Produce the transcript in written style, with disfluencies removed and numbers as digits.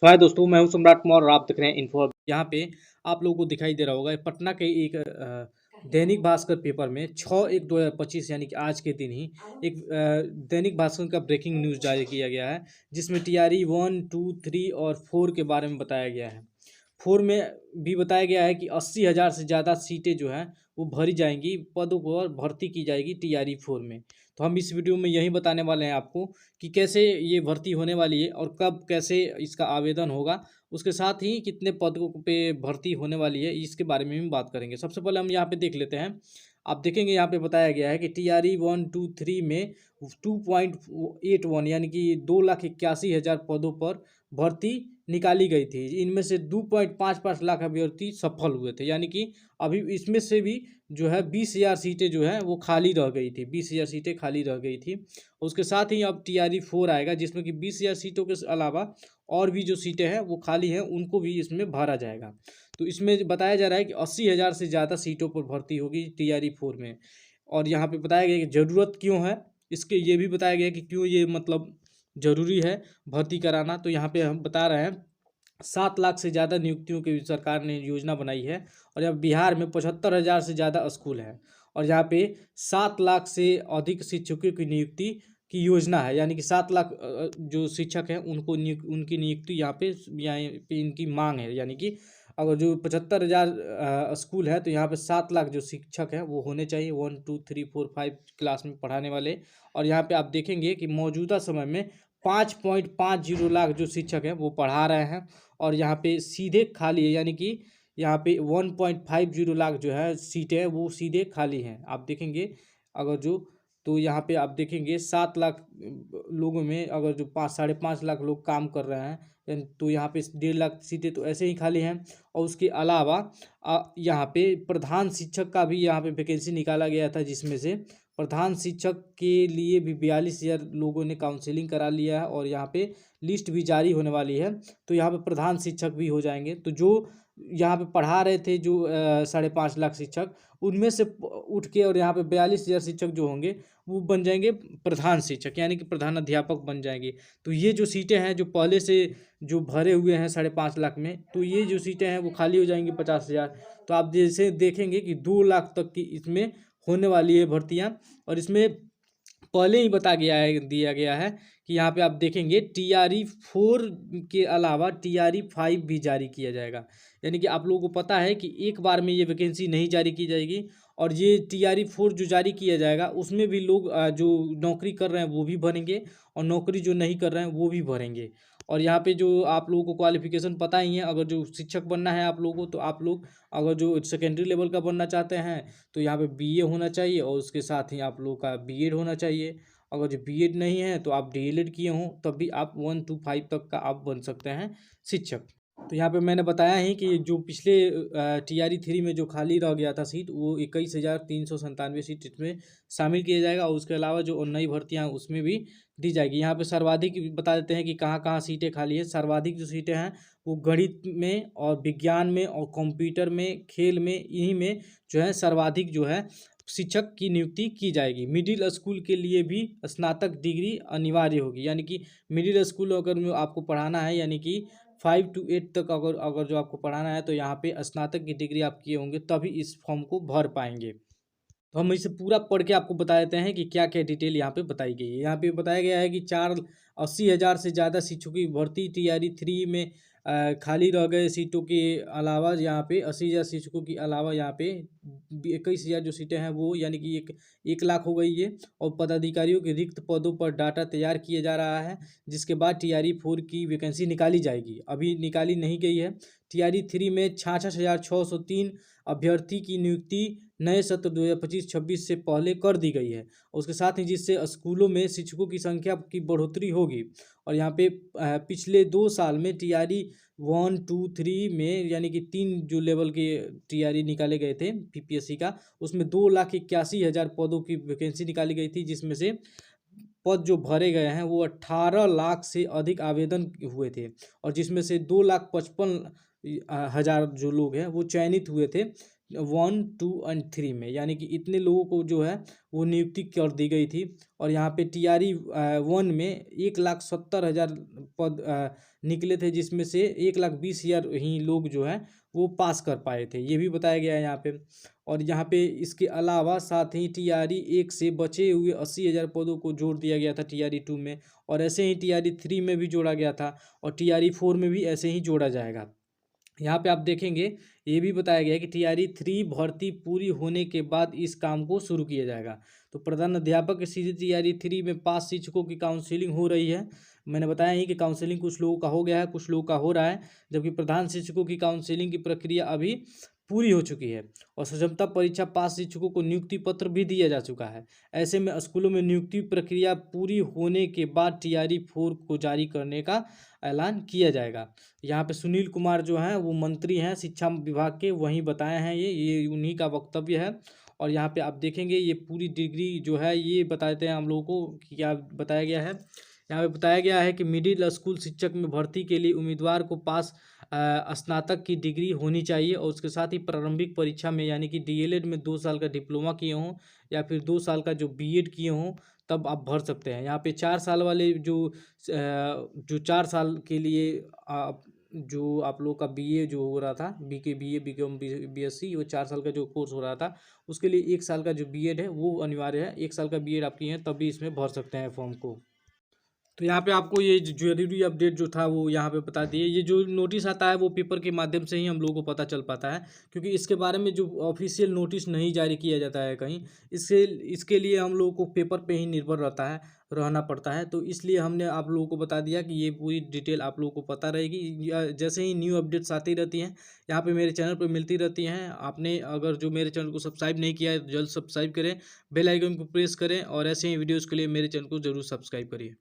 हाय दोस्तों, मैं हूं सम्राट कुमार और आप देख रहे हैं इन्फो। यहाँ पे आप लोगों को दिखाई दे रहा होगा पटना के एक दैनिक भास्कर पेपर में 6/1/2025 यानी कि आज के दिन ही एक दैनिक भास्कर का ब्रेकिंग न्यूज़ जारी किया गया है, जिसमें टीआरई 1, 2, 3 और 4 के बारे में बताया गया है। 4 में भी बताया गया है कि 80,000 से ज़्यादा सीटें जो हैं वो भरी जाएंगी, पदों पर भर्ती की जाएगी टीआरई 4 में। तो हम इस वीडियो में यही बताने वाले हैं आपको कि कैसे ये भर्ती होने वाली है और कब कैसे इसका आवेदन होगा। उसके साथ ही कितने पदों पे भर्ती होने वाली है, इसके बारे में भी बात करेंगे। सबसे पहले हम यहाँ पे देख लेते हैं। आप देखेंगे यहाँ पे बताया गया है कि टीआरई 1, 2, 3 में 2.81 यानी कि 2,81,000 पदों पर भर्ती निकाली गई थी। इनमें से 2.55 लाख अभ्यर्थी सफल हुए थे, यानी कि अभी इसमें से भी जो है 20,000 सीटें जो है वो खाली रह गई थी। 20,000 सीटें खाली रह गई थी। उसके साथ ही अब टीआरई 4 आएगा, जिसमें कि 20,000 सीटों के अलावा और भी जो सीटें हैं वो खाली हैं, उनको भी इसमें भरा जाएगा। तो इसमें बताया जा रहा है कि 80,000 से ज़्यादा सीटों पर भर्ती होगी टीआरई 4 में। और यहाँ पे बताया गया कि ज़रूरत क्यों है, इसके ये भी बताया गया कि क्यों ये मतलब ज़रूरी है भर्ती कराना। तो यहाँ पे हम बता रहे हैं 7 लाख से ज़्यादा नियुक्तियों की सरकार ने योजना बनाई है। और यहाँ बिहार में 75,000 से ज़्यादा स्कूल हैं। और यहाँ पे 7 लाख से अधिक शिक्षकों की नियुक्ति की योजना है, यानी कि 7 लाख जो शिक्षक हैं उनको उनकी नियुक्ति यहाँ पे इनकी मांग है। यानी कि अगर जो 75,000 स्कूल है, तो यहाँ पे 7 लाख जो शिक्षक हैं वो होने चाहिए, 1, 2, 3, 4, 5 क्लास में पढ़ाने वाले। और यहाँ पे आप देखेंगे कि मौजूदा समय में 5.50 लाख जो शिक्षक हैं वो पढ़ा रहे हैं। और यहाँ पे सीधे खाली है, यानी कि यहाँ पे 1.50 लाख जो है सीटें हैं वो सीधे खाली हैं। आप देखेंगे अगर जो, तो यहाँ पे आप देखेंगे 7 लाख लोगों में अगर जो 5-5.5 लाख लोग काम कर रहे हैं, तो यहाँ पे 1.5 लाख सीटें तो ऐसे ही खाली हैं। और उसके अलावा यहाँ पे प्रधान शिक्षक का भी यहाँ पे वैकेंसी निकाला गया था, जिसमें से प्रधान शिक्षक के लिए भी 42,000 लोगों ने काउंसलिंग करा लिया है। और यहाँ पे लिस्ट भी जारी होने वाली है, तो यहाँ पे प्रधान शिक्षक भी हो जाएंगे। तो जो यहाँ पे पढ़ा रहे थे जो 5.5 लाख शिक्षक, उनमें से उठ के और यहाँ पे 42,000 शिक्षक जो होंगे वो बन जाएंगे प्रधान शिक्षक, यानी कि प्रधान अध्यापक बन जाएंगे। तो ये जो सीटें हैं जो पहले से जो भरे हुए हैं 5.5 लाख में, तो ये जो सीटें हैं वो खाली हो जाएंगी 50,000। तो आप जैसे देखेंगे कि 2 लाख तक की इसमें होने वाली है भर्तियाँ। और इसमें पहले ही दिया गया है कि यहाँ पे आप देखेंगे टीआरई 4 के अलावा टीआरई 5 भी जारी किया जाएगा। यानी कि आप लोगों को पता है कि एक बार में ये वैकेंसी नहीं जारी की जाएगी। और ये टीआरई 4 जो जारी किया जाएगा उसमें भी लोग जो नौकरी कर रहे हैं वो भी भरेंगे, और नौकरी जो नहीं कर रहे हैं वो भी भरेंगे। और यहाँ पे जो आप लोगों को क्वालिफिकेशन पता ही है, अगर जो शिक्षक बनना है आप लोगों को, तो आप लोग अगर जो सेकेंडरी लेवल का बनना चाहते हैं तो यहाँ पे बीए होना चाहिए, और उसके साथ ही आप लोगों का बीएड होना चाहिए। अगर जो बीएड नहीं है तो आप डीएलएड किए हों, तब भी आप 1 to 5 तक का आप बन सकते हैं शिक्षक। तो यहाँ पे मैंने बताया ही कि जो पिछले टीआरई 3 में जो खाली रह गया था सीट, वो 21,397 सीट इसमें शामिल किया जाएगा। और उसके अलावा जो नई भर्तियाँ उसमें भी दी जाएगी। यहाँ पे सर्वाधिक बता देते हैं कि कहाँ कहाँ सीटें खाली है। सर्वाधिक जो सीटें हैं वो गणित में और विज्ञान में और कंप्यूटर में, खेल में, इन्हीं में जो है सर्वाधिक जो है शिक्षक की नियुक्ति की जाएगी। मिडिल स्कूल के लिए भी स्नातक डिग्री अनिवार्य होगी, यानी कि मिडिल स्कूल अगर में आपको पढ़ाना है, यानी कि 5 to 8 तक अगर अगर जो आपको पढ़ाना है, तो यहाँ पे स्नातक की डिग्री आप किए होंगे तभी इस फॉर्म को भर पाएंगे। तो हम इसे पूरा पढ़ के आपको बता देते हैं कि क्या क्या डिटेल यहाँ पे बताई गई है। यहाँ पे बताया गया है कि 80,000 से ज़्यादा शिक्षकों की भर्ती टीआरई 3 में खाली रह गए सीटों के अलावा, यहाँ पे 80,000 शिक्षकों के अलावा यहाँ पे 21,000 जो सीटें हैं वो, यानी कि 1 लाख हो गई ये। और पदाधिकारियों के रिक्त पदों पर डाटा तैयार किया जा रहा है, जिसके बाद टीआरई 4 की वैकेंसी निकाली जाएगी। अभी निकाली नहीं गई है। टीआरई 3 में 66,603 अभ्यर्थी की नियुक्ति नए सत्र 2025-26 से पहले कर दी गई है। उसके साथ ही जिससे स्कूलों में शिक्षकों की संख्या की बढ़ोतरी होगी। और यहाँ पे पिछले 2 साल में टीआरई 1, 2, 3 में, यानी कि 3 जो लेवल के टीआरई निकाले गए थे पीपीएससी का, उसमें 2,81,000 पदों की वैकेंसी निकाली गई थी, जिसमें से पद जो भरे गए हैं वो 18 लाख से अधिक आवेदन हुए थे। और जिसमें से 2,55,000 जो लोग हैं वो चयनित हुए थे, 1, 2 एंड 3 में, यानी कि इतने लोगों को जो है वो नियुक्ति कर दी गई थी। और यहाँ पे टीआरई 1 में 1,70,000 पद निकले थे, जिसमें से 1,20,000 ही लोग जो है वो पास कर पाए थे, ये भी बताया गया है यहाँ पे। और यहाँ पे इसके अलावा साथ ही टीआरई 1 से बचे हुए 80,000 पदों को जोड़ दिया गया था टीआरई 2 में, और ऐसे ही टीआरई 3 में भी जोड़ा गया था, और टीआरई 4 में भी ऐसे ही जोड़ा जाएगा। यहाँ पे आप देखेंगे ये भी बताया गया है कि टीआरई 3 भर्ती पूरी होने के बाद इस काम को शुरू किया जाएगा। तो प्रधान अध्यापक के सीधे टीआरई 3 में पास शिक्षकों की काउंसिलिंग हो रही है। मैंने बताया ही कि काउंसिलिंग कुछ लोगों का हो गया है, कुछ लोगों का हो रहा है, जबकि प्रधान शिक्षकों की काउंसिलिंग की प्रक्रिया अभी पूरी हो चुकी है। और सक्षमता परीक्षा पास शिक्षकों को नियुक्ति पत्र भी दिया जा चुका है। ऐसे में स्कूलों में नियुक्ति प्रक्रिया पूरी होने के बाद टीआरई 4 को जारी करने का ऐलान किया जाएगा। यहाँ पे सुनील कुमार जो हैं वो मंत्री हैं शिक्षा विभाग के, वहीं बताए हैं, ये उन्हीं का वक्तव्य है। और यहाँ पे आप देखेंगे ये पूरी डिग्री जो है ये बताते हैं हम लोगों को कि क्या बताया गया है। यहाँ पे बताया गया है कि मिडिल स्कूल शिक्षक में भर्ती के लिए उम्मीदवार को पास स्नातक की डिग्री होनी चाहिए, और उसके साथ ही प्रारंभिक परीक्षा में यानी कि डीएलएड में 2 साल का डिप्लोमा किए हों या फिर 2 साल का जो बीएड किए हों, तब आप भर सकते हैं। यहाँ पे 4 साल वाले जो 4 साल के लिए जो आप लोग का बीए जो हो रहा था, बीके बीए बीकॉम बीएससी, वो 4 साल का जो कोर्स हो रहा था, उसके लिए 1 साल का जो बीएड है वो अनिवार्य है। 1 साल का बीएड आप किए हैं तभी इसमें भर सकते हैं फॉर्म को। तो यहाँ पे आपको ये जरूरी अपडेट जो था वो यहाँ पे बता दिए। ये जो नोटिस आता है वो पेपर के माध्यम से ही हम लोगों को पता चल पाता है, क्योंकि इसके बारे में जो ऑफिशियल नोटिस नहीं जारी किया जाता है कहीं, इससे इसके लिए हम लोगों को पेपर पे ही निर्भर रहना पड़ता है। तो इसलिए हमने आप लोगों को बता दिया कि ये पूरी डिटेल आप लोगों को पता रहेगी, जैसे ही न्यू अपडेट्स आती रहती हैं यहाँ पे मेरे चैनल पर मिलती रहती हैं। आपने अगर जो मेरे चैनल को सब्सक्राइब नहीं किया है तो जल्द सब्सक्राइब करें, बेल आइकन को प्रेस करें, और ऐसे ही वीडियोज़ के लिए मेरे चैनल को जरूर सब्सक्राइब करिए।